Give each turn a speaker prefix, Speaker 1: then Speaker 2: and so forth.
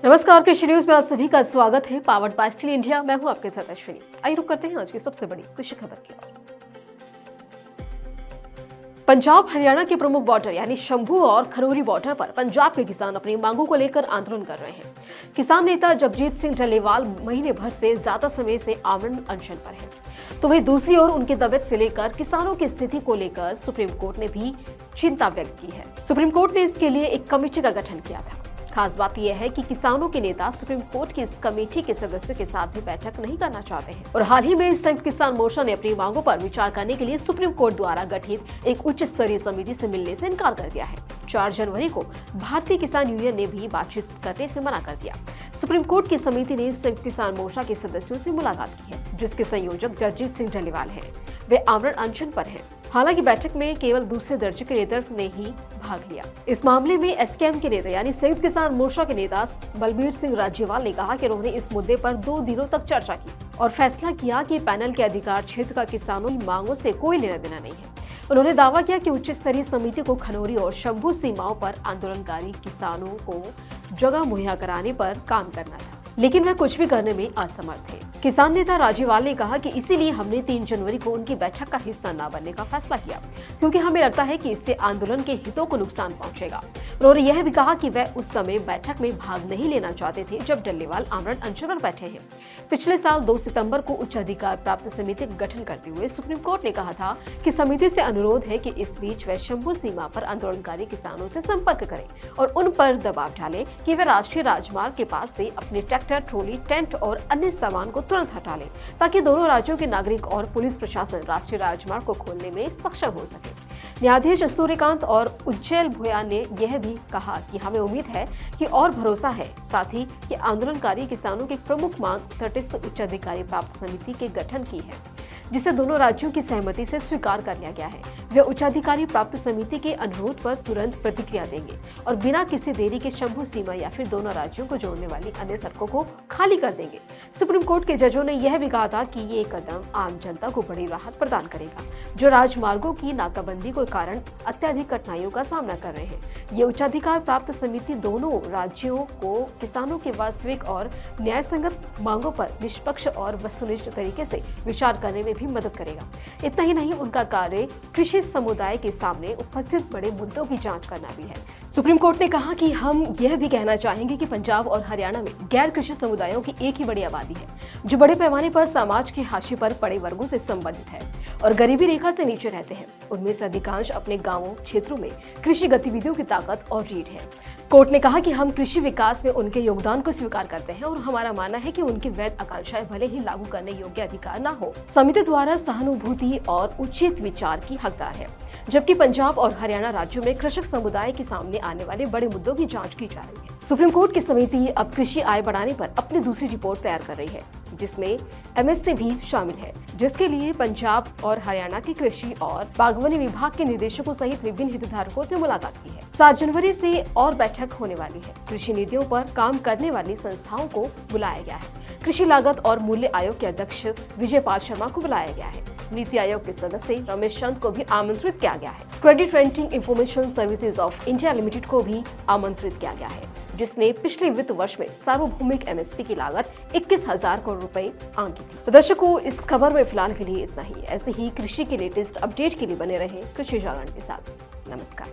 Speaker 1: नमस्कार, कृषि न्यूज में आप सभी का स्वागत है। पावर्ड बाय स्टील इंडिया, मैं हूं आपके साथ अश्विनी। आइए रुक करते हैं आज की सबसे बड़ी कृषि खबर की ओर। पंजाब हरियाणा के प्रमुख बॉर्डर यानी शंभू और खनौरी बॉर्डर पर पंजाब के किसान अपनी मांगों को लेकर आंदोलन कर रहे हैं। किसान नेता जगजीत सिंह डल्लेवाल महीने भर से ज्यादा समय से आमरण अनशन पर हैं। तो वहीं दूसरी ओर उनकी तबियत से लेकर किसानों की स्थिति को लेकर सुप्रीम कोर्ट ने भी चिंता व्यक्त की है। सुप्रीम कोर्ट ने इसके लिए एक कमेटी का गठन किया था। खास बात यह है कि किसानों के नेता सुप्रीम कोर्ट की इस कमेटी के सदस्यों के साथ भी बैठक नहीं करना चाहते हैं और हाल ही में संयुक्त किसान मोर्चा ने अपनी मांगों पर विचार करने के लिए सुप्रीम कोर्ट द्वारा गठित एक उच्च स्तरीय समिति से मिलने से इनकार कर दिया है। 4 जनवरी को भारतीय किसान यूनियन ने भी बातचीत करने से मना कर दिया। सुप्रीम कोर्ट की समिति ने संयुक्त किसान मोर्चा के सदस्यों से मुलाकात की है, जिसके संयोजक जगजीत सिंह डल्लेवाल हैं। वे आमरण अनशन पर हैं। हालांकि बैठक में केवल दूसरे दर्जे के नेता ने ही भाग लिया। इस मामले में एसकेएम के नेता यानी संयुक्त किसान मोर्चा के नेता बलबीर सिंह राजेवाल ने कहा कि उन्होंने इस मुद्दे पर 2 दिनों तक चर्चा की और फैसला किया कि पैनल के अधिकार क्षेत्र का किसानों की मांगों से कोई लेना देना नहीं है। उन्होंने दावा किया कि उच्च स्तरीय समिति को खनौरी और शंभू सीमाओं पर आंदोलनकारी किसानों को जगह मुहैया कराने पर काम करना था, लेकिन वह कुछ भी करने में असमर्थ थे। किसान नेता राजेवाल ने कहा कि इसीलिए हमने 3 जनवरी को उनकी बैठक का हिस्सा न बनने का फैसला किया, क्योंकि हमें लगता है कि इससे आंदोलन के हितों को नुकसान पहुंचेगा। उन्होंने यह भी कहा कि वह उस समय बैठक में भाग नहीं लेना चाहते थे जब डल्लेवाल आमरण अनशन पर बैठे हैं। पिछले साल 2 सितंबर को उच्च अधिकार प्राप्त समिति का गठन करते हुए सुप्रीम कोर्ट ने कहा था कि समिति से अनुरोध है कि इस बीच वह शंभू सीमा पर आंदोलनकारी किसानों से संपर्क करें और उन पर दबाव डालें कि वे राष्ट्रीय राजमार्ग के पास से अपने ट्रैक्टर, ट्रॉली, टेंट और अन्य सामान को तुरंत हटा लें, ताकि दोनों राज्यों के नागरिक और पुलिस प्रशासन राष्ट्रीय राजमार्ग को खोलने में सक्षम हो सके। न्यायाधीश सूर्यकांत और उज्जैल भुया ने यह भी कहा कि हमें उम्मीद है कि और भरोसा है साथ ही कि आंदोलनकारी किसानों की प्रमुख मांग तटस्थ उच्च अधिकारी प्राप्त समिति के गठन की है, जिसे दोनों राज्यों की सहमति से स्वीकार कर लिया गया है। वे उच्चाधिकारी प्राप्त समिति के अनुरोध पर तुरंत प्रतिक्रिया देंगे और बिना किसी देरी के शंभू सीमा या फिर दोनों राज्यों को जोड़ने वाली अन्य सड़कों को खाली कर देंगे। सुप्रीम कोर्ट के जजों ने यह भी कहा था कि ये कदम आम जनता को बड़ी राहत प्रदान करेगा, जो राजमार्गों की नाकाबंदी के कारण अत्यधिक कठिनाइयों का सामना कर रहे हैं। ये उच्चाधिकार प्राप्त समिति दोनों राज्यों को किसानों की वास्तविक और न्यायसंगत मांगों पर निष्पक्ष और वस्तुनिष्ठ तरीके से विचार करने में भी मदद करेगा। इतना ही नहीं, उनका कार्य कृषि समुदाय के सामने उपस्थित बड़े मुद्दों की जांच करना भी है। सुप्रीम कोर्ट ने कहा कि हम यह भी कहना चाहेंगे कि पंजाब और हरियाणा में गैर कृषि समुदायों की एक ही बड़ी आबादी है, जो बड़े पैमाने पर समाज के हाशिए पर पड़े वर्गों से संबंधित है और गरीबी रेखा से नीचे रहते हैं। उनमें से अधिकांश अपने गांवों क्षेत्रों में कृषि गतिविधियों की ताकत और रीढ़ है। कोर्ट ने कहा कि हम कृषि विकास में उनके योगदान को स्वीकार करते हैं और हमारा मानना है कि उनकी वैध आकांक्षाएं भले ही लागू करने योग्य अधिकार न हो, समिति द्वारा सहानुभूति और उचित विचार की हकदार है। जबकि पंजाब और हरियाणा राज्यों में कृषक समुदाय के सामने आने वाले बड़े मुद्दों की जांच की जा रही है। सुप्रीम कोर्ट की समिति अब कृषि आय बढ़ाने पर अपनी दूसरी रिपोर्ट तैयार कर रही है, जिसमें एमएसपी भी शामिल है, जिसके लिए पंजाब और हरियाणा के कृषि और बागवानी विभाग के निदेशकों सहित विभिन्न हितधारकों से मुलाकात की है। 7 जनवरी से और बैठक होने वाली है। कृषि नीतियों पर काम करने वाली संस्थाओं को बुलाया गया है। कृषि लागत और मूल्य आयोग के अध्यक्ष विजय पाल शर्मा को बुलाया गया है। नीति आयोग के सदस्य रमेश चंद को भी आमंत्रित किया गया है। Credit rating information services of India limited को भी आमंत्रित किया गया है, जिसने पिछले वित्त वर्ष में सार्वभौमिक एमएसपी की लागत 21,000 करोड़ रुपए आंकी थी। तो दर्शकों, इस खबर में फिलहाल के लिए इतना ही। ऐसे ही कृषि के लेटेस्ट अपडेट के लिए बने रहें कृषि जागरण के साथ। नमस्कार।